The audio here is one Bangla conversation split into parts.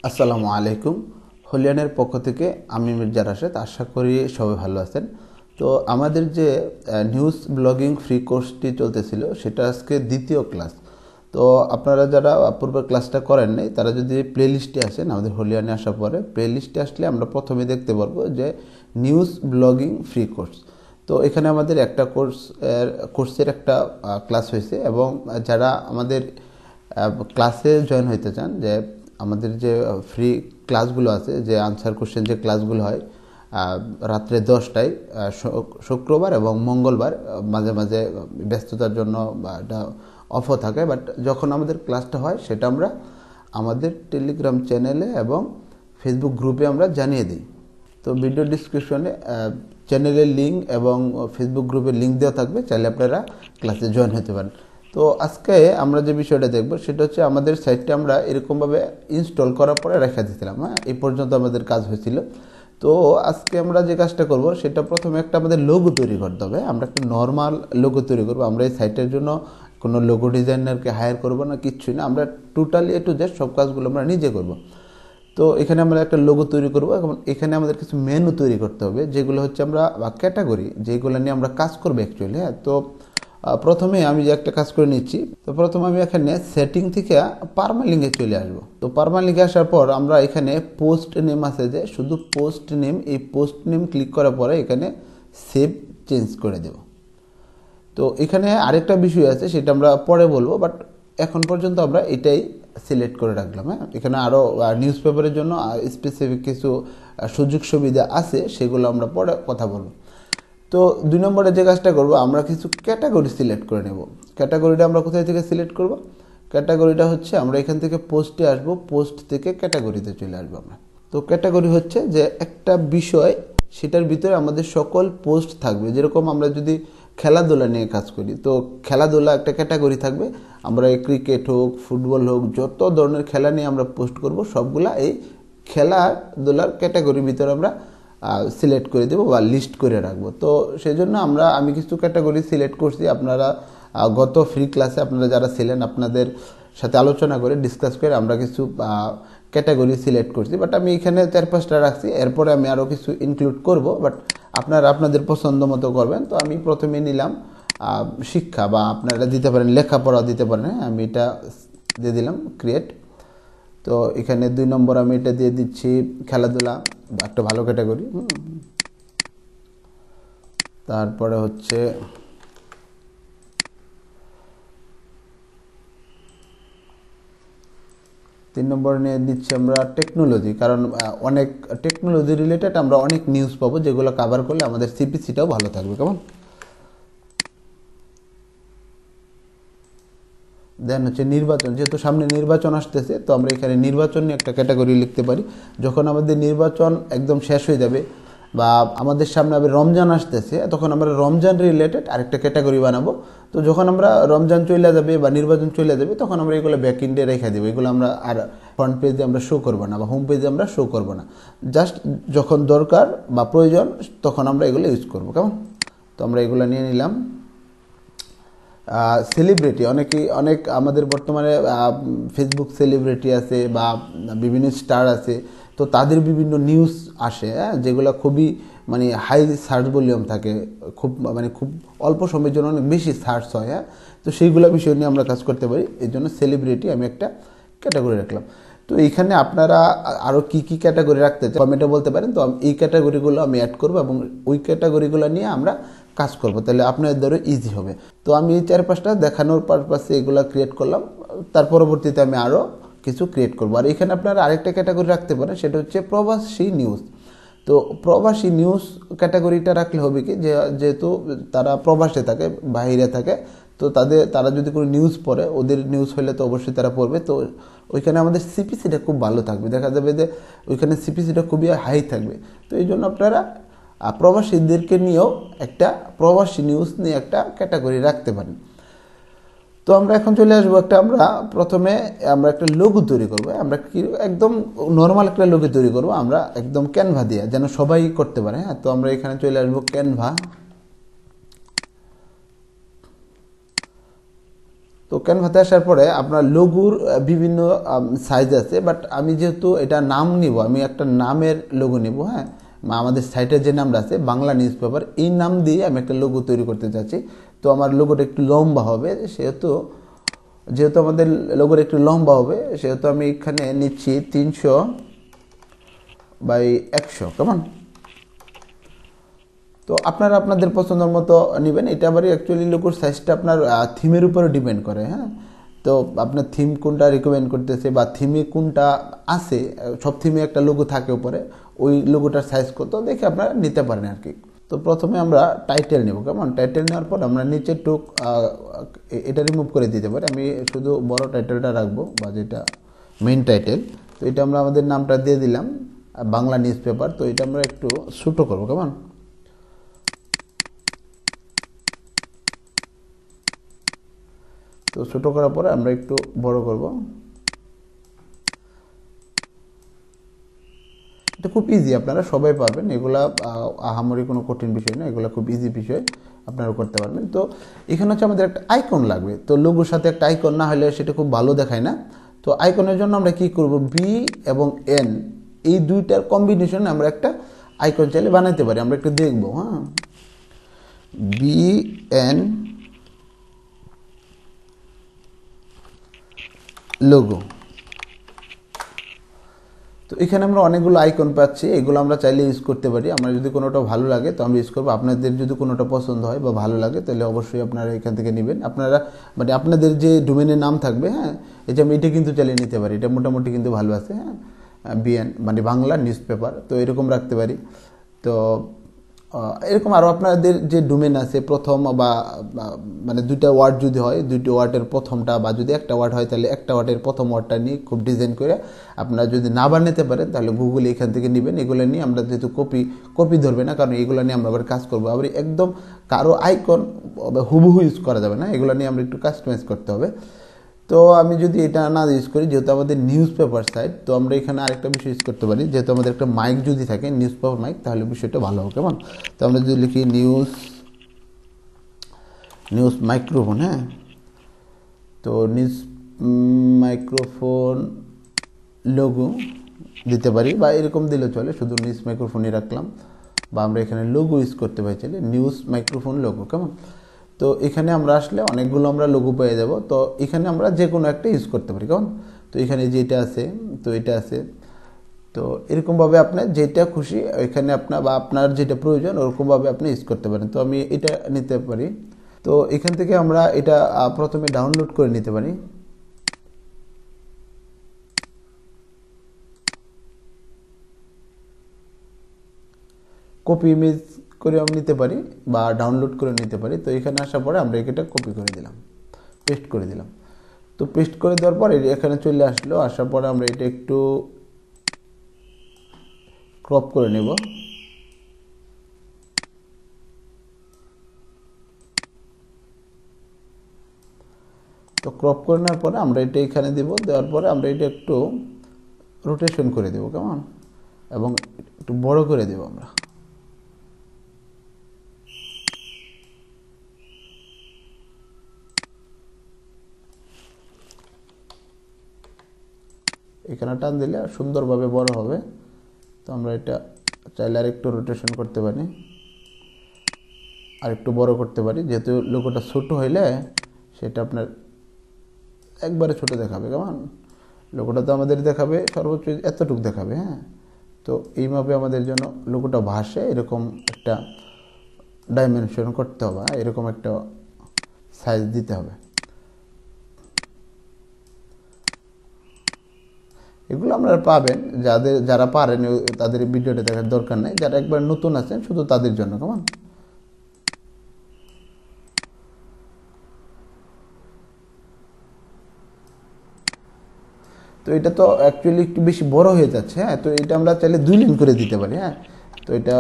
আসসালামু আলাইকুম। হলিয়ানের পক্ষ থেকে আমি মির্জা রাশেদ। আশা করি সবাই ভালো আছেন। তো আমাদের যে নিউজ ব্লগিং ফ্রি কোর্সটি চলতেছিল সেটা আজকে দ্বিতীয় ক্লাস। তো আপনারা যারা পূর্বের ক্লাসটা করেন নাই তারা যদি প্লে লিস্টে আসেন, আমাদের হলিয়ানে আসার পরে প্লে লিস্টে আসলে আমরা প্রথমে দেখতে পারবো যে নিউজ ব্লগিং ফ্রি কোর্স। তো এখানে আমাদের একটা কোর্সের একটা ক্লাস হয়েছে, এবং যারা আমাদের ক্লাসে জয়েন হইতে চান, যে আমাদের যে ফ্রি ক্লাসগুলো আছে, যে আনসার কোশ্চেন যে ক্লাসগুলো হয় রাত্রে 10টায় শুক্রবার এবং মঙ্গলবার, মাঝে মাঝে ব্যস্ততার জন্য এটা অফও থাকে, বাট যখন আমাদের ক্লাসটা হয় সেটা আমরা আমাদের টেলিগ্রাম চ্যানেলে এবং ফেসবুক গ্রুপে আমরা জানিয়ে দিই। তো ভিডিও ডিসক্রিপশনে চ্যানেলের লিঙ্ক এবং ফেসবুক গ্রুপের লিঙ্ক দেওয়া থাকবে, চাইলে আপনারা ক্লাসে জয়েন হতে পারেন। তো আজকে আমরা যে বিষয়টা দেখব সেটা হচ্ছে আমাদের সাইটটা আমরা এরকমভাবে ইনস্টল করার পরে রেখে দিয়েছিলাম। এই পর্যন্ত আমাদের কাজ হয়েছিল। তো আজকে আমরা যে কাজটা করব সেটা প্রথমে একটা আমাদের লোগো তৈরি করতে হবে। আমরা একটা নর্মাল লোগো তৈরি করব। আমরা এই সাইটের জন্য কোনো লোগো ডিজাইনারকে হায়ার করব না, কিচ্ছুই না। আমরা টোটালি এ টু জেড সব কাজগুলো আমরা নিজে করব। তো এখানে আমরা একটা লোগো তৈরি করব, এবং এখানে আমাদের কিছু মেনু তৈরি করতে হবে, যেগুলো হচ্ছে আমরা ক্যাটাগরি, যেগুলো নিয়ে আমরা কাজ করবো অ্যাকচুয়ালি। তো প্রথমে আমি যে একটা কাজ করে নিচ্ছি। তো প্রথমে আমি এখানে সেটিং থেকে পারমালিঙ্কে চলে আসবো। তো পারমালিঙ্কে আসার পর আমরা এখানে পোস্ট নেম আছে, যে শুধু পোস্ট নেম, এই পোস্ট নেম ক্লিক করার পরে এখানে সেভ চেঞ্জ করে দেব। তো এখানে আরেকটা বিষয় আছে, সেটা আমরা পরে বলবো, বাট এখন পর্যন্ত আমরা এটাই সিলেক্ট করে রাখলাম। এখানে আরও নিউজ পেপারের জন্য স্পেসিফিক কিছু সুযোগ সুবিধা আছে, সেগুলো আমরা পরে কথা বলবো। তো 2 নম্বরে যে কাজটা করব, আমরা কিছু ক্যাটাগরি সিলেক্ট করে নেব। ক্যাটাগরিটা আমরা কোথায় থেকে সিলেক্ট করব? ক্যাটাগরিটা হচ্ছে আমরা এখান থেকে পোস্টে আসব, পোস্ট থেকে ক্যাটাগরিতে চলে আসবো আমরা। তো ক্যাটাগরি হচ্ছে যে একটা বিষয়, সেটার ভিতরে আমাদের সকল পোস্ট থাকবে। যেরকম আমরা যদি খেলাধুলা নিয়ে কাজ করি, তো খেলাধুলা একটা ক্যাটাগরি থাকবে। আমরা ক্রিকেট হোক, ফুটবল হোক, যত ধরনের খেলা নিয়ে আমরা পোস্ট করব, সবগুলা এই খেলাধুলার ক্যাটাগরির ভিতরে আমরা সিলেক্ট করে দেবো বা লিস্ট করে রাখবো। তো সেই জন্য আমি কিছু ক্যাটাগরি সিলেক্ট করছি। আপনারা গত ফ্রি ক্লাসে আপনারা যারা ছিলেন, আপনাদের সাথে আলোচনা করে ডিসকাস করে আমরা কিছু ক্যাটাগরি সিলেক্ট করছি, বাট আমি এখানে 4-5টা রাখছি। এরপরে আমি আরও কিছু ইনক্লুড করব, বাট আপনারা আপনাদের পছন্দ মতো করবেন। তো আমি প্রথমে নিলাম শিক্ষা, বা আপনারা দিতে পারেন লেখাপড়া দিতে পারেন। আমি এটা দিয়ে দিলাম ক্রিয়েট। তো এখানে 2 নম্বর আমি এটা দিয়ে দিচ্ছি খেলাধুলা, একটা ভালো ক্যাটাগরি। তারপরে হচ্ছে 3 নম্বর নিয়ে দিচ্ছি আমরা টেকনোলজি, কারণ অনেক টেকনোলজি রিলেটেড আমরা অনেক নিউজ পাবো, যেগুলো কাভার করলে আমাদের সিপিসিটাও ভালো থাকবে। কেমন? দেন হচ্ছে নির্বাচন, যেহেতু সামনে নির্বাচন আসতেছে, তো আমরা এখানে নির্বাচন নিয়ে একটা ক্যাটাগরি লিখতে পারি। যখন আমাদের নির্বাচন একদম শেষ হয়ে যাবে, বা আমাদের সামনে আবার রমজান আসতেছে, তখন আমরা রমজান রিলেটেড আরেকটা ক্যাটাগরি বানাবো। তো যখন আমরা রমজান চলে যাবে বা নির্বাচন চলে যাবে, তখন আমরা এগুলো ব্যাক ইন্ডে রেখে দেবো। এগুলো আমরা আর ফ্রন্ট পেজে আমরা শো করবো না, বা হোম পেজে আমরা শো করবো না। জাস্ট যখন দরকার বা প্রয়োজন, তখন আমরা এগুলো ইউজ করবো। কেমন? তো আমরা এগুলো নিয়ে নিলাম। সেলিব্রিটি, অনেক আমাদের বর্তমানে ফেসবুক সেলিব্রিটি আছে বা বিভিন্ন স্টার আছে। তো তাদের বিভিন্ন নিউজ আসে, যেগুলো খুবই মানে হাই সার্চ ভলিউম থাকে, খুব অল্প সময়ের জন্য অনেক বেশি সার্চ হয়। তো সেইগুলো বিষয় নিয়ে আমরা কাজ করতে পারি। এই জন্য সেলিব্রিটি আমি একটা ক্যাটাগরি রাখলাম। তো এইখানে আপনারা আরও কী কী ক্যাটাগরি রাখতে চান কমেন্টে বলতে পারেন। তো এই ক্যাটাগরিগুলো আমি অ্যাড করবো, এবং ওই ক্যাটাগরিগুলো নিয়ে আমরা কাজ করব, তাহলে আপনাদেরও ইজি হবে। তো আমি এই 4-5টা দেখানোর পারপাসে এগুলো ক্রিয়েট করলাম। তার পরবর্তীতে আমি আরও কিছু ক্রিয়েট করবো। আর এখানে আপনারা আরেকটা ক্যাটাগরি রাখতে পারেন, সেটা হচ্ছে প্রবাসী নিউজ। তো প্রবাসী নিউজ ক্যাটাগরিটা রাখলে হবে কি, যেহেতু তারা প্রবাসে থাকে, বাইরে থাকে, তো তারা যদি কোনো নিউজ পড়ে, ওদের নিউজ হলে তো অবশ্যই তারা পড়বে। তো ওইখানে আমাদের সিপিসিটা খুব ভালো থাকবে, দেখা যাবে যে ওইখানে সিপিসিটা খুবই হাই থাকবে। তো এই জন্য আপনারা প্রবাসীদেরকে নিয়েও একটা প্রবাসী নিউজ নিয়ে একটা ক্যাটাগরি রাখতে পারেন। তো আমরা এখন চলে আসবো প্রথমে আমরা একটা লোগো তৈরি করবো। আমরা একদম নর্মাল একটা লোগো তৈরি করবো, আমরা একদম ক্যানভা দিয়ে, যেন সবাই করতে পারে। তো আমরা এখানে চলে আসবো ক্যানভা। তো ক্যানভাতে আসার পরে আপনার লোগোর বিভিন্ন সাইজ আছে, বাট আমি যেহেতু এটা নাম নিব, আমি একটা নামের লোগো নিব। হ্যাঁ, আমাদের সাইটের যে নামটা আছে বাংলা নিউজ পেপার, এই নাম দিয়ে আমি একটা লোগো তৈরি করতে চাচ্ছি। তো আমার লোগোটা একটু লম্বা হবে, যেহেতু আমাদের লোগোটা একটু লম্বা হবে, সেহেতু আমি এখানে নিচ্ছি 300/100। কেমন? তো আপনারা আপনাদের পছন্দের মতো নেবেন। এটা আবার অ্যাকচুয়ালি লোগোর সাইজটা আপনার থিমের উপরে ডিপেন্ড করে। হ্যাঁ, তো আপনার থিম কোনটা রিকমেন্ড করতেছে বা থিমে কোনটা আছে, সব থিমে একটা লোগো থাকে উপরে, ওই লোগোটার সাইজ কত দেখে আপনারা নিতে পারেন আর কি। তো প্রথমে আমরা টাইটেল নেব। কেমন? টাইটেল নেওয়ার পর আমরা নিচে টুক এটা রিমুভ করে দিতে পারি। আমি শুধু বড় টাইটেলটা রাখবো, বা যেটা মেইন টাইটেল। তো এটা আমরা আমাদের নামটা দিয়ে দিলাম বাংলা নিউজ পেপার। তো এটা আমরা একটু ছোটো করবো। কেমন? তো ছোটো করার পরে আমরা একটু বড় করব। এটা খুব ইজি, আপনারা সবাই পারবেন এগুলা, আহামরি কোনো কঠিন বিষয় না, এগুলো খুব ইজি বিষয়, আপনারা করতে পারবেন। তো এখানে হচ্ছে আমাদের একটা আইকন লাগবে। তো লোগোর সাথে একটা আইকন না হলে সেটা খুব ভালো দেখায় না। তো আইকনের জন্য আমরা কি করব, বি এবং এন এই দুইটার কম্বিনেশনে আমরা একটা আইকন চাইলে বানাইতে পারি। আমরা একটু দেখবো। হ্যাঁ, বি এন লোগো। তো এখানে আমরা অনেকগুলো আইকন পাচ্ছি, এগুলো আমরা চাইলে ইউজ করতে পারি। আমরা যদি কোনোটা ভালো লাগে তো আমরা ইউজ করবো। আপনাদের যদি কোনোটা পছন্দ হয় বা ভালো লাগে তাহলে অবশ্যই আপনারা এখান থেকে নেবেন। আপনারা মানে আপনাদের যে ডোমেনের নাম থাকবে, হ্যাঁ, এই যে আমি এটা কিন্তু চালিয়ে নিতে পারি, এটা মোটামুটি কিন্তু ভালো আছে। হ্যাঁ, বিএন মানে বাংলা নিউজ পেপার, তো এরকম রাখতে পারি। তো এরকম আরও আপনাদের যে ডোমেন আছে প্রথম মানে দুইটা ওয়ার্ড যদি হয়, দুইটা ওয়ার্ডের প্রথমটা, বা যদি একটা ওয়ার্ড হয় তাহলে একটা ওয়ার্ডের প্রথম ওয়ার্ডটা নিয়ে খুব ডিজাইন করে আপনারা যদি না বানাতে পারেন তাহলে গুগল এখান থেকে নেবেন। এগুলো নিয়ে আমরা যেহেতু কপি ধরবে না, কারণ এগুলো নিয়ে আমরা আবার কাজ করবো। আবার একদম কারো আইকন হুবহু ইউজ করা যাবে না, এগুলো নিয়ে আমরা একটু কাস্টমাইজ করতে হবে। তো আমি যদি এটা না ইউজ করি, যেহেতু আমাদের নিউজ পেপার সাইট, তো আমরা এখানে আরেকটা বিষয় ইউজ করতে পারি। যেহেতু আমাদের একটা মাইক যদি থাকে, নিউজ পেপার মাইক, তাহলে বিষয়টা ভালো হবে। কেমন? তো আমরা যদি লিখি নিউজ মাইক্রোফোন। হ্যাঁ, তো নিউজ মাইক্রোফোন লোগো দিতে পারি, বা এরকম দিলে চলে, শুধু নিউজ মাইক্রোফোনই রাখলাম। বা আমরা এখানে লোগো ইউজ করতে পারি চাইলে, নিউজ মাইক্রোফোন লোগো। কেমন? তো এখানে আমরা আসলে অনেকগুলো আমরা লোগো পেয়ে যাব। তো এখানে আমরা যে কোনো একটা ইউজ করতে পারি। কেমন? তো এখানে যেটা আছে, তো এটা আছে, তো এরকমভাবে আপনার যেটা খুশি এখানে আপনার বা আপনার যেটা প্রয়োজন ওরকমভাবে আপনি ইউজ করতে পারেন। তো আমি এটা নিতে পারি। তো এখান থেকে আমরা এটা প্রথমে ডাউনলোড করে নিতে পারি। কপি ইমেজ করে আমি নিতে পারি বা ডাউনলোড করে নিতে পারি। তো এখানে আসার পরে আমরা এটা কপি করে দিলাম, পেস্ট করে দিলাম। তো পেস্ট করে দেওয়ার পর এখানে চলে আসলো। আসার পরে আমরা এটা একটু ক্রপ করে নেব। তো ক্রপ করে নেওয়ার পরে আমরা এটা এখানে দেব। দেওয়ার পরে আমরা এটা একটু রোটেশন করে দেব। কেমন? এবং একটু বড় করে দেব আমরা। এখানে টান দিলে সুন্দরভাবে বড় হবে। তো আমরা এটা চাইলে আরেকটু রোটেশন করতে পারি, আর একটু বড় করতে পারি। যেহেতু লোগোটা ছোট হইলে সেটা আপনার একবারে ছোট দেখাবে। কেমন? লোগোটা তো আমাদের দেখাবে সর্বোচ্চ এতটুকু দেখাবে। হ্যাঁ, তো এইভাবে আমাদের জন্য লোগোটা ভাসে এরকম একটা ডাইমেনশন করতে হবে, এরকম একটা সাইজ দিতে হবে। এগুলো আপনারা পাবেন, যারা পারেন তাদের ভিডিওটা দেখার দরকার নেই, যারা একবার নতুন আছেন শুধু তাদের জন্য। কেমন? তো এটা তো অ্যাকচুয়ালি একটু বেশি বড় হয়ে যাচ্ছে। হ্যাঁ, তো এটা আমরা চাইলে 2 লাইন করে দিতে পারি। হ্যাঁ, তো এটা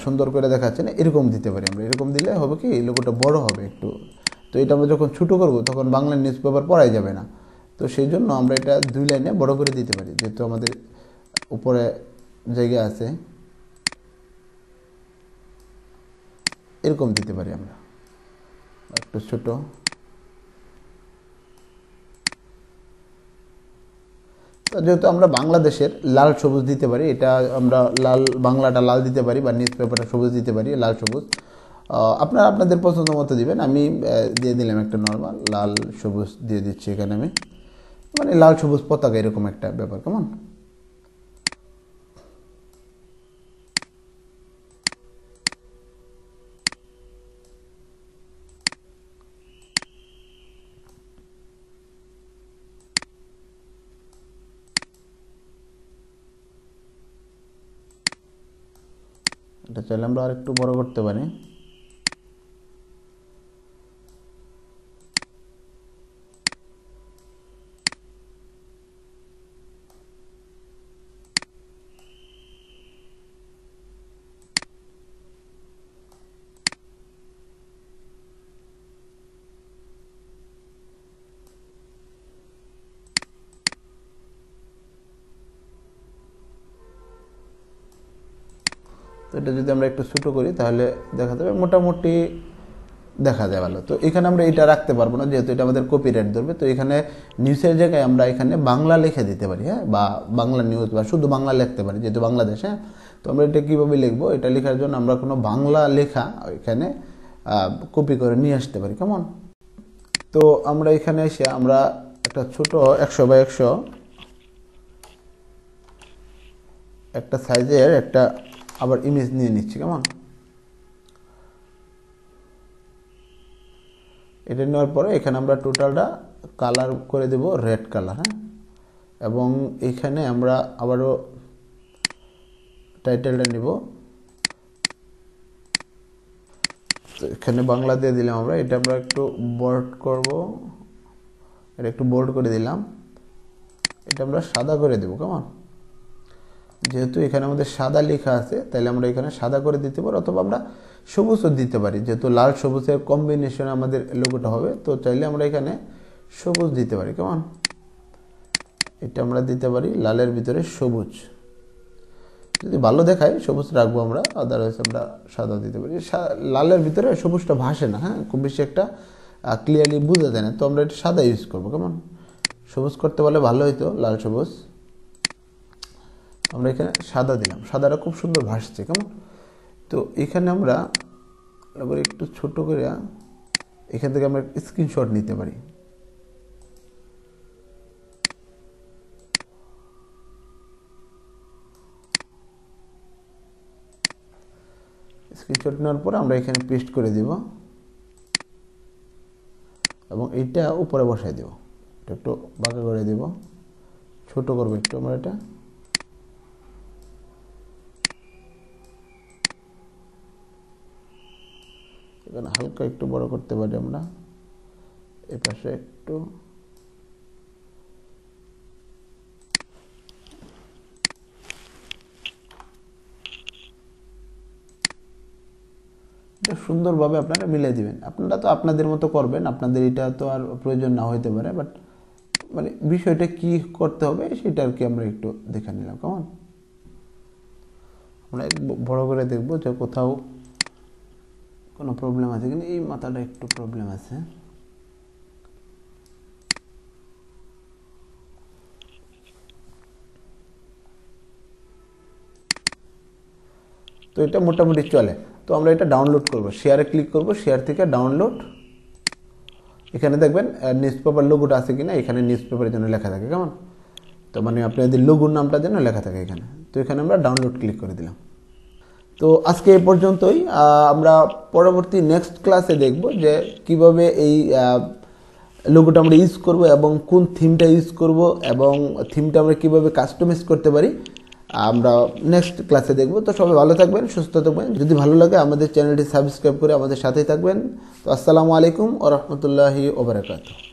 সুন্দর করে দেখাচ্ছে না, এরকম দিতে পারি আমরা। এরকম দিলে হবে কি, এই লোগোটা বড় হবে একটু। তো এটা আমরা যখন ছোটো করব তখন বাংলা নিউজ পেপার পড়াই যাবে না। তো সেই জন্য আমরা এটা 2 লাইনে বড় করে দিতে পারি, যেহেতু আমাদের উপরে জায়গা আছে। এরকম দিতে পারি আমরা একটু ছোট। তো যেহেতু আমরা বাংলাদেশের লাল সবুজ দিতে পারি, এটা আমরা লাল বাংলাটা লাল দিতে পারি বা নিউজ পেপারটা সবুজ দিতে পারি, লাল সবুজ। আপনারা আপনাদের পছন্দ মতো দিবেন। আমি দিয়ে দিলাম একটা নর্মাল লাল সবুজ দিয়ে দিচ্ছি এখানে আমি, মানে লাল সবুজ পতাকা এরকম একটা ব্যাপার। কেমন? এটা চাইলে আমরা আর একটু বড় করতে পারি। তো এটা যদি আমরা একটু ছোটো করি তাহলে দেখা যাবে মোটামুটি দেখা যায় ভালো। তো এখানে আমরা এটা রাখতে পারবো না, যেহেতু এটা আমাদের কপিরাইট ধরবে। তো এখানে নিউজের জায়গায় আমরা এখানে বাংলা লিখে দিতে পারি, হ্যাঁ, বা বাংলা নিউজ বা শুধু বাংলা লিখতে পারি, যেহেতু বাংলাদেশ। হ্যাঁ, তো আমরা এটা কীভাবে লিখবো, এটা লেখার জন্য আমরা কোনো বাংলা লেখা এখানে কপি করে নিয়ে আসতে পারি। কেমন? তো আমরা এখানে এসে আমরা একটা ছোট 100x100 একটা সাইজের একটা আবার ইমেজ নিয়ে নিচ্ছি। কেমন? এটা নেওয়ার পরে এখানে আমরা টোটালটা কালার করে দেব রেড কালার। হ্যাঁ, এবং এখানে আমরা আবারও টাইটেলটা নিব। তো এখানে বাংলা দিয়ে দিলাম আমরা, এটা আমরা একটু বোল্ড করব, এটা একটু বোল্ড করে দিলাম। এটা আমরা সাদা করে দেব। কেমন? যেহেতু এখানে আমাদের সাদা লেখা আছে, তাহলে আমরা এখানে সাদা করে দিতে পারি, অথবা আমরা সবুজও দিতে পারি, যেহেতু লাল সবুজের কম্বিনেশনে আমাদের লোগোটা হবে। তো চাইলে আমরা এখানে সবুজ দিতে পারি। কেমন? এটা আমরা দিতে পারি লালের ভিতরে সবুজ, যদি ভালো দেখায় সবুজ রাখবো আমরা, আদারওয়াইজ আমরা সাদা দিতে পারি। লালের ভিতরে সবুজটা ভাসে না, হ্যাঁ, খুব বেশি একটা ক্লিয়ারলি বোঝা যায় না, তো আমরা এটা সাদা ইউজ করবো। কেমন? সবুজ করতে পারলে ভালো হইতো, লাল সবুজ। আমরা এখানে সাদা দিলাম, সাদাটা খুব সুন্দর ভাসছে। কেমন? তো এখানে আমরা একটু ছোট করে এখান থেকে আমরা স্ক্রিনশট নিতে পারি। স্ক্রিনশট নেওয়ার পরে আমরা এখানে পেস্ট করে দিব এবং এইটা উপরে বসাই দেব। এটা একটু বাঁকা করে দেব, ছোট করবো একটু আমরা এটা। এখানে হালকা একটু বড় করতে পারি আমরা, এই পাশে একটু। এটা সুন্দরভাবে আপনারা মিলিয়ে দিবেন। আপনারা তো আপনাদের মতো করবেন, আপনাদের এটা তো আর প্রয়োজন না হইতে পারে, বাট মানে বিষয়টা কি করতে হবে সেটা আর কি আমরা একটু দেখে নিলাম। কেমন? আমরা বড় করে দেখবো যে কোথাও কোনো প্রবলেম আছে কিনা। এই মাথাটা একটু প্রবলেম আছে। তো এটা মোটামুটি চলে। তো আমরা এটা ডাউনলোড করব, শেয়ারে ক্লিক করব, শেয়ার থেকে ডাউনলোড। এখানে দেখবেন নিউজ পেপার লোগোটা আছে কিনা, এখানে নিউজ পেপারের জন্য লেখা থাকে। কেমন? তো মানে আপনাদের লোগোর নামটা যেন লেখা থাকে এখানে। তো এখানে আমরা ডাউনলোড ক্লিক করে দিলাম। তো আজকে এই পর্যন্তই। আমরা পরবর্তী নেক্সট ক্লাসে দেখব যে কিভাবে এই লোগোটা আমরা ইউজ করব এবং কোন থিমটা ইউজ করব এবং থিমটা আমরা কিভাবে কাস্টমাইজ করতে পারি, আমরা নেক্সট ক্লাসে দেখব। তো সবাই ভালো থাকবেন, সুস্থ থাকবেন। যদি ভালো লাগে আমাদের চ্যানেলটি সাবস্ক্রাইব করে আমাদের সাথেই থাকবেন। তো আসসালামু আলাইকুম ওয়া রাহমাতুল্লাহি ওয়া বারাকাতুহু।